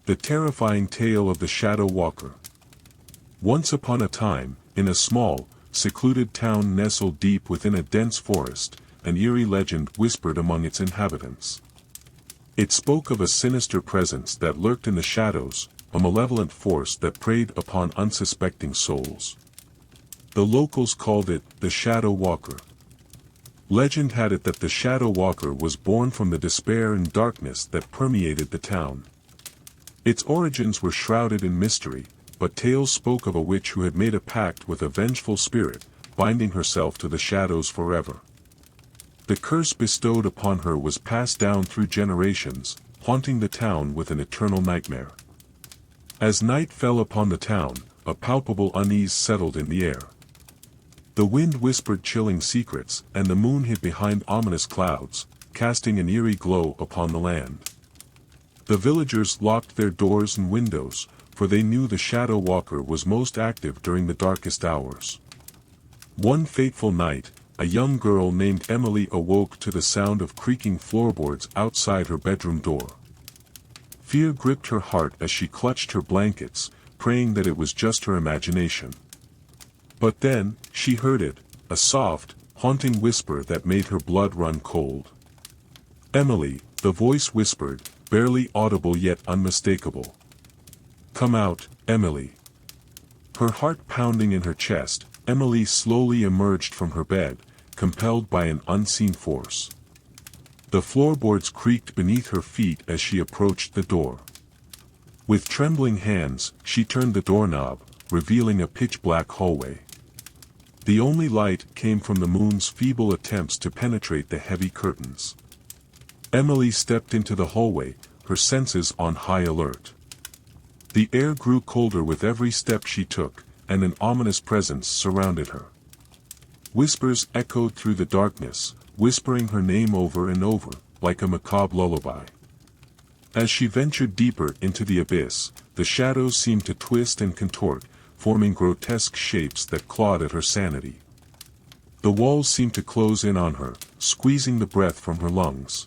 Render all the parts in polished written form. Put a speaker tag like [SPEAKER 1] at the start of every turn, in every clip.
[SPEAKER 1] The terrifying tale of the Shadow Walker. Once upon a time, in a small, secluded town nestled deep within a dense forest, an eerie legend whispered among its inhabitants. It spoke of a sinister presence that lurked in the shadows, a malevolent force that preyed upon unsuspecting souls. The locals called it the Shadow Walker. Legend had it that the Shadow Walker was born from the despair and darkness that permeated the town. Its origins were shrouded in mystery, but tales spoke of a witch who had made a pact with a vengeful spirit, binding herself to the shadows forever. The curse bestowed upon her was passed down through generations, haunting the town with an eternal nightmare. As night fell upon the town, a palpable unease settled in the air. The wind whispered chilling secrets, and the moon hid behind ominous clouds, casting an eerie glow upon the land. The villagers locked their doors and windows, for they knew the Shadow Walker was most active during the darkest hours. One fateful night, a young girl named Emily awoke to the sound of creaking floorboards outside her bedroom door. Fear gripped her heart as she clutched her blankets, praying that it was just her imagination. But then, she heard it, a soft, haunting whisper that made her blood run cold. "Emily," the voice whispered, barely audible yet unmistakable. "Come out, Emily." Her heart pounding in her chest, Emily slowly emerged from her bed, compelled by an unseen force. The floorboards creaked beneath her feet as she approached the door. With trembling hands, she turned the doorknob, revealing a pitch-black hallway. The only light came from the moon's feeble attempts to penetrate the heavy curtains. Emily stepped into the hallway, her senses on high alert. The air grew colder with every step she took, and an ominous presence surrounded her. Whispers echoed through the darkness, whispering her name over and over, like a macabre lullaby. As she ventured deeper into the abyss, the shadows seemed to twist and contort, forming grotesque shapes that clawed at her sanity. The walls seemed to close in on her, squeezing the breath from her lungs.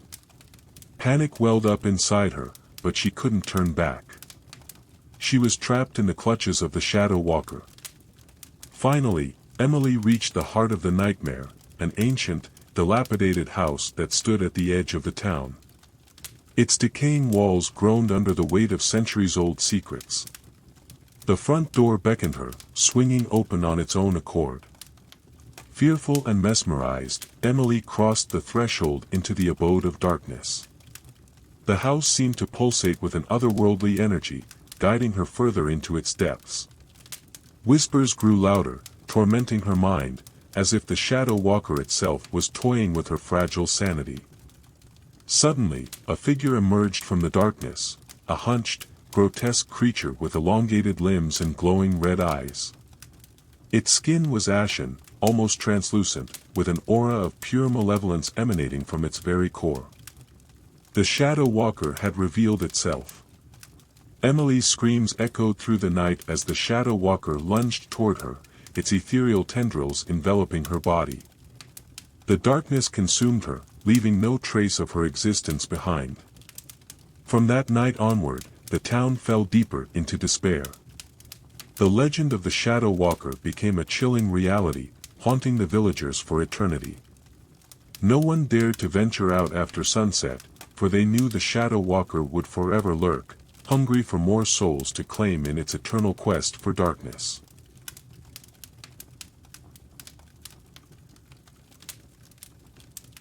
[SPEAKER 1] Panic welled up inside her, but she couldn't turn back. She was trapped in the clutches of the Shadow Walker. Finally, Emily reached the heart of the nightmare, an ancient, dilapidated house that stood at the edge of the town. Its decaying walls groaned under the weight of centuries-old secrets. The front door beckoned her, swinging open on its own accord. Fearful and mesmerized, Emily crossed the threshold into the abode of darkness. The house seemed to pulsate with an otherworldly energy, guiding her further into its depths. Whispers grew louder, tormenting her mind, as if the Shadow Walker itself was toying with her fragile sanity. Suddenly, a figure emerged from the darkness, a hunched, grotesque creature with elongated limbs and glowing red eyes. Its skin was ashen, almost translucent, with an aura of pure malevolence emanating from its very core. The Shadow Walker had revealed itself. Emily's screams echoed through the night as the Shadow Walker lunged toward her, its ethereal tendrils enveloping her body. The darkness consumed her, leaving no trace of her existence behind. From that night onward, the town fell deeper into despair. The legend of the Shadow Walker became a chilling reality, haunting the villagers for eternity. No one dared to venture out after sunset, for they knew the Shadow Walker would forever lurk, hungry for more souls to claim in its eternal quest for darkness.